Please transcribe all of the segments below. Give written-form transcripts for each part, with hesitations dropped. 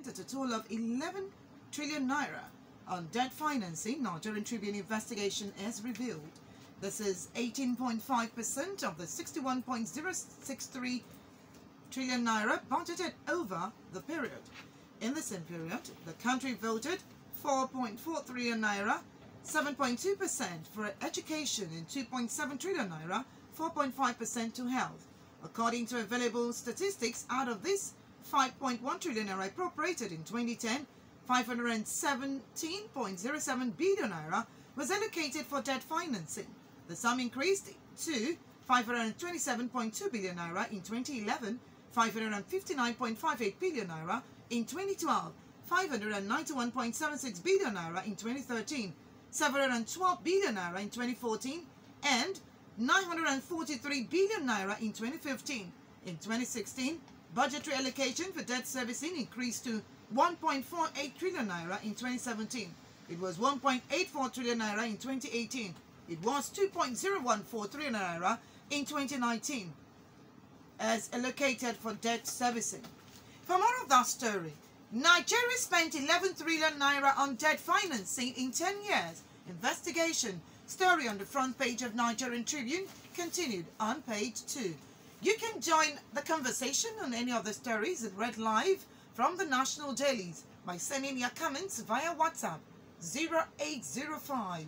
spent a total of 11 trillion naira on debt financing, Nigerian Tribune investigation has revealed. This is 18.5% of the 61.063 trillion naira budgeted over the period. In the same period, the country voted 4.4 trillion naira, 7.2% for education, and 2.7 trillion naira, 4.5% to health. According to available statistics, out of this 5.1 trillion naira appropriated in 2010, 517.07 billion naira was allocated for debt financing. The sum increased to 527.2 billion naira in 2011, 559.58 billion naira in 2012, 591.76 billion naira in 2013, 712 billion naira in 2014, and 943 billion naira in 2015. In 2016, budgetary allocation for debt servicing increased to 1.48 trillion naira in 2017. It was 1.84 trillion naira in 2018. It was 2.014 trillion naira in 2019 as allocated for debt servicing. For more of that story, Nigeria spent 11 trillion naira on debt financing in 10 years. Investigation. Story on the front page of Nigerian Tribune, continued on page 2. You can join the conversation on any of the stories and read live from the national dailies by sending your comments via WhatsApp 0805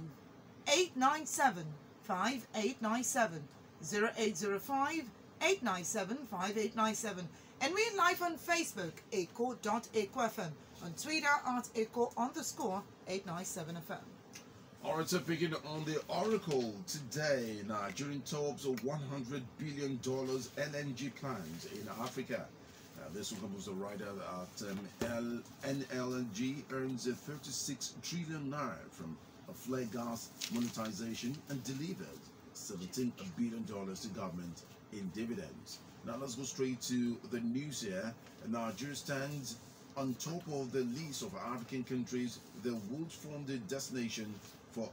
897 5897 0805 897 5897, and we're live on Facebook echo.echo.fm, on Twitter at echo_897fm. Alright, so picking on the Oracle today, Nigerian tops of $100 billion LNG plans in Africa. This one comes to writer at NLNG earns 36 trillion naira from a flare gas monetization and delivers $17 billion to government in dividends. Now let's go straight to the news here. Nigeria stands on top of the list of African countries that would form the destination for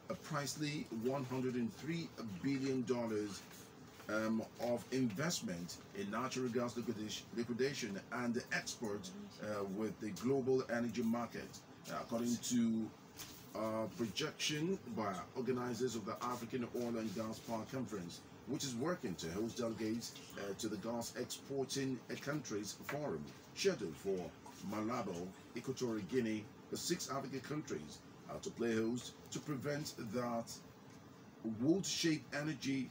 a pricely $103 billion of investment in natural gas liquidation and export with the global energy market. According to projection by organizers of the African Oil and Gas Power Conference, which is working to host delegates to the gas exporting countries forum scheduled for Malabo, Equatorial Guinea, the 6 African countries to play host to prevent that world-shaped energy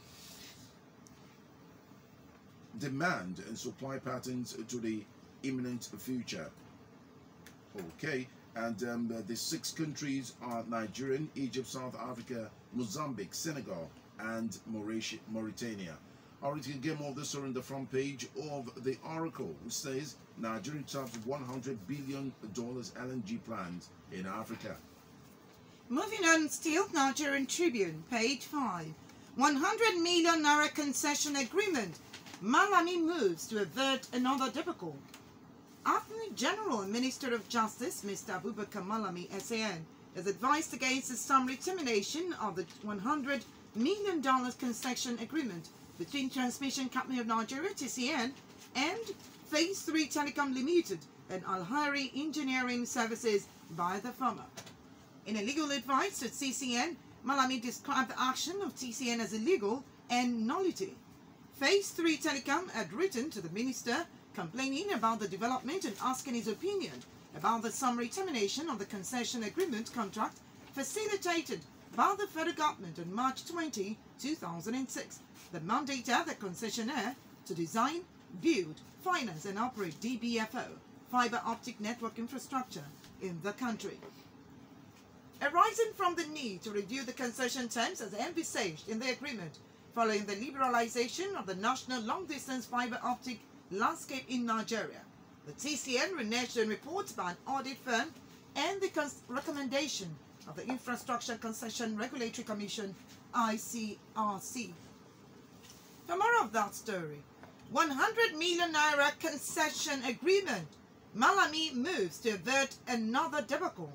demand and supply patterns to the imminent future. Okay, and the 6 countries are Nigeria, Egypt, South Africa, Mozambique, Senegal, and Mauritania. Alright, you can get more of this on the front page of the Oracle, which says Nigeria tops $100 billion LNG plans in Africa. Moving on, still Nigerian Tribune, page 5. 100 million naira concession agreement. Malami moves to avert another debacle. Attorney General and Minister of Justice, Mr. Abubakar Malami, SAN, has advised against the summary termination of the $100 million concession agreement between Transmission Company of Nigeria, TCN, and Phase 3 Telecom Limited and Alhari Engineering Services by the former. In a legal advice to TCN, Malami described the action of TCN as illegal and nullity. Phase 3 Telecom had written to the minister complaining about the development and asking his opinion about the summary termination of the concession agreement contract facilitated by the federal government on March 20, 2006, that mandated the concessionaire to design, build, finance and operate DBFO, fiber optic network infrastructure, in the country. Arising from the need to review the concession terms as envisaged in the agreement following the liberalization of the national long-distance fiber optic landscape in Nigeria, the TCN reneged on reports by an audit firm and the recommendation of the Infrastructure Concession Regulatory Commission, ICRC. For more of that story, 100 million naira concession agreement. Malami moves to avert another debacle.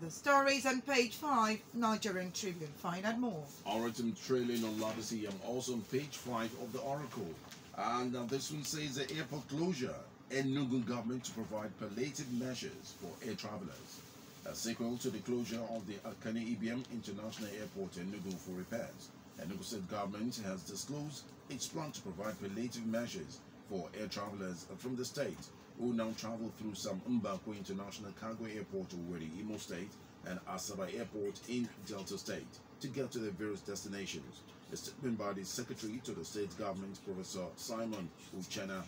The story is on page 5, Nigerian Tribune. Find out more. Alright, I'm trailing on Olabisi. I'm also on page 5 of the Oracle. And this one says the airport closure Enugu government to provide palliative measures for air travelers. A sequel to the closure of the Akane Ibiam International Airport Enugu for repairs, Enugu State government has disclosed its plan to provide palliative measures for air travelers from the state who now travel through some Mbakwe International Cargo Airport Owerri, Imo State, and Asaba Airport in Delta State to get to their various destinations. A statement by the Secretary to the state government, Professor Simon Uchenna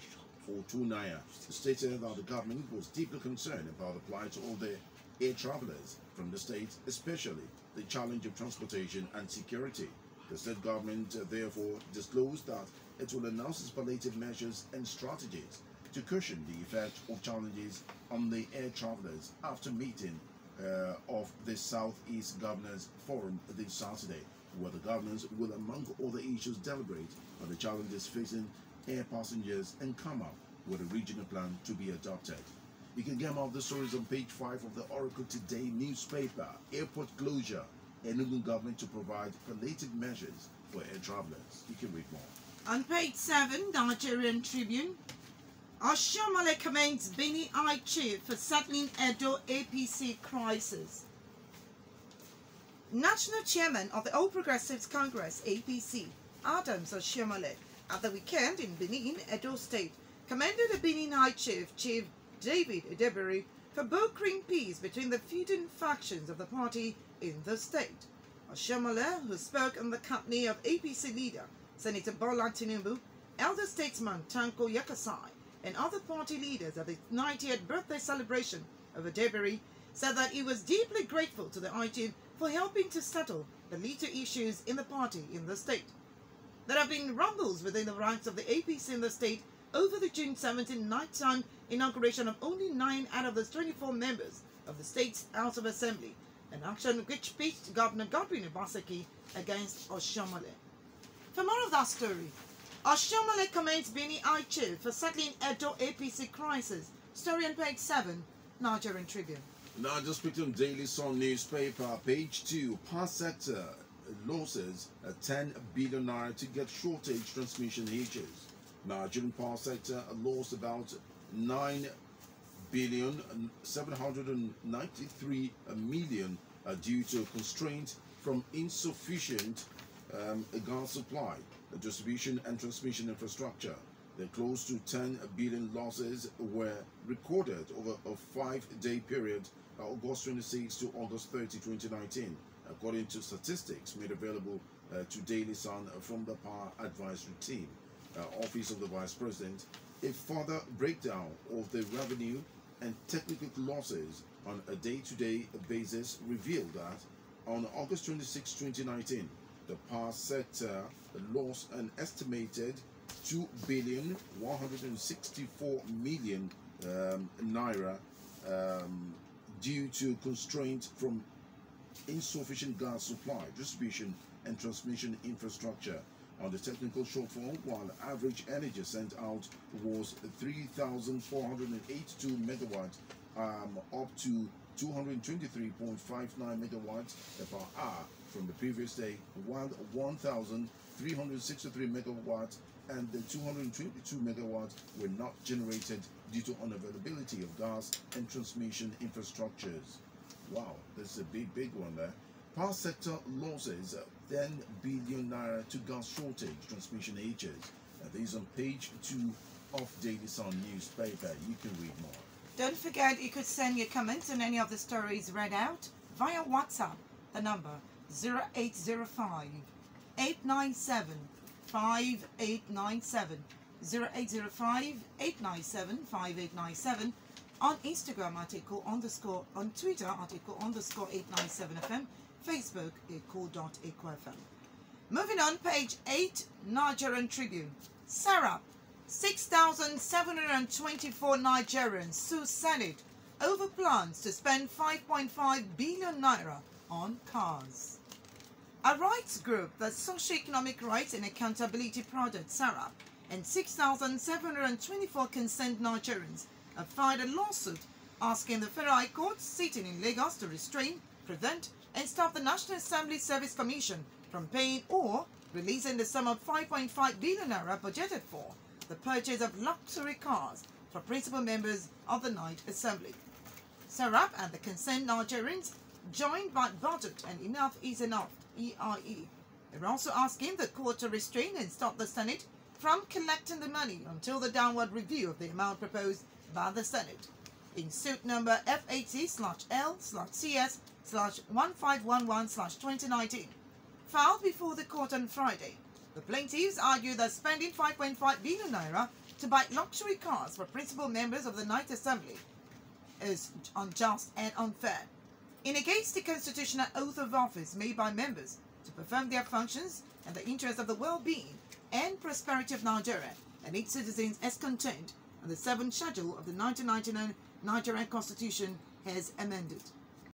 Otunaya, stated that the government was deeply concerned about the plight of the air travelers from the state, especially the challenge of transportation and security. The state government therefore disclosed that it will announce its palliative measures and strategies to cushion the effect of challenges on the air travelers after meeting of the Southeast Governors Forum this Saturday, where the governors will, among other issues, deliberate on the challenges facing air passengers and come up with a regional plan to be adopted. You can get more of the stories on page 5 of the Oracle Today newspaper. Airport closure, Enugu government to provide palliative measures for air travelers. You can read more. On page 7, Nigerian Tribune, Oshomole commends Bini I chief for settling Edo APC crisis. National Chairman of the All Progressives Congress, APC, Adams Oshomole, at the weekend in Benin, Edo State, commended the Benin High Chief, Chief David Edebiri, for brokering peace between the feuding factions of the party in the state. Oshomole, who spoke in the company of APC leader Senator Bola Tinubu, elder statesman Tanko Yakasai, and other party leaders at the 90th birthday celebration of Edebiri, said that he was deeply grateful to the IGP for helping to settle the little issues in the party in the state. There have been rumbles within the ranks of the APC in the state over the June 17 nighttime inauguration of only 9 out of the 24 members of the state's House of Assembly, an action which pitched Governor Godwin Obaseki against Oshomole. For more of that story, Oshomole commends Bini I chief for settling Edo APC crisis. Story on page 7, Nigerian Tribune. Now just picked on Daily Sun newspaper, page 2, power sector losses 10 billion naira to get shortage transmission hitches. Nigerian power sector lost about 9 billion 793 million due to constraint from insufficient gas supply, distribution and transmission infrastructure. The close to 10 billion losses were recorded over a 5-day period, August 26 to August 30, 2019, according to statistics made available to Daily Sun from the Power Advisory Team, Office of the Vice President. A further breakdown of the revenue and technical losses on a day-to-day basis revealed that on August 26, 2019, the power sector lost an estimated 2 billion 164 million naira due to constraints from insufficient gas supply, distribution and transmission infrastructure. On the technical shortfall, while average energy sent out was 3,482 megawatts, up to 223.59 megawatts per hour from the previous day, while 1,363 megawatts and the 222 megawatts were not generated due to unavailability of gas and transmission infrastructures. Wow, this is a big one there. Power sector losses 10 billion naira to gas shortage transmission hitches. These on page 2 of Daily Sun newspaper. You can read more. Don't forget you could send your comments on any of the stories read out via WhatsApp. The number 0805 897 5897 0805 897 5897. On Instagram at echo_, on Twitter at echo_897FM, Facebook echo.echo.fm. Moving on, page 8, Nigerian Tribune. Sarah, 6,724 Nigerians sue Senate over plans to spend 5.5 billion naira on cars. A rights group, the Socio-Economic Rights and Accountability Project, SARA, and 6,724 concerned Nigerians have filed a lawsuit asking the Federal High Court sitting in Lagos to restrain, prevent, and stop the National Assembly Service Commission from paying or releasing the sum of 5.5 billion naira budgeted for the purchase of luxury cars for principal members of the Ninth Assembly. Serap and the concerned Nigerians, joined by Budget and Enough is Enough, EIE, are also asking the court to restrain and stop the Senate from collecting the money until the downward review of the amount proposed by the Senate. In suit number FAT/L/CS/1511/2019, filed before the court on Friday, the plaintiffs argue that spending 5.5 billion naira to buy luxury cars for principal members of the Ninth Assembly is unjust and unfair. It negates the constitutional oath of office made by members to perform their functions in the interest of the well-being and prosperity of Nigeria and its citizens as contained in the 7th schedule of the 1999 Nigerian Constitution as amended.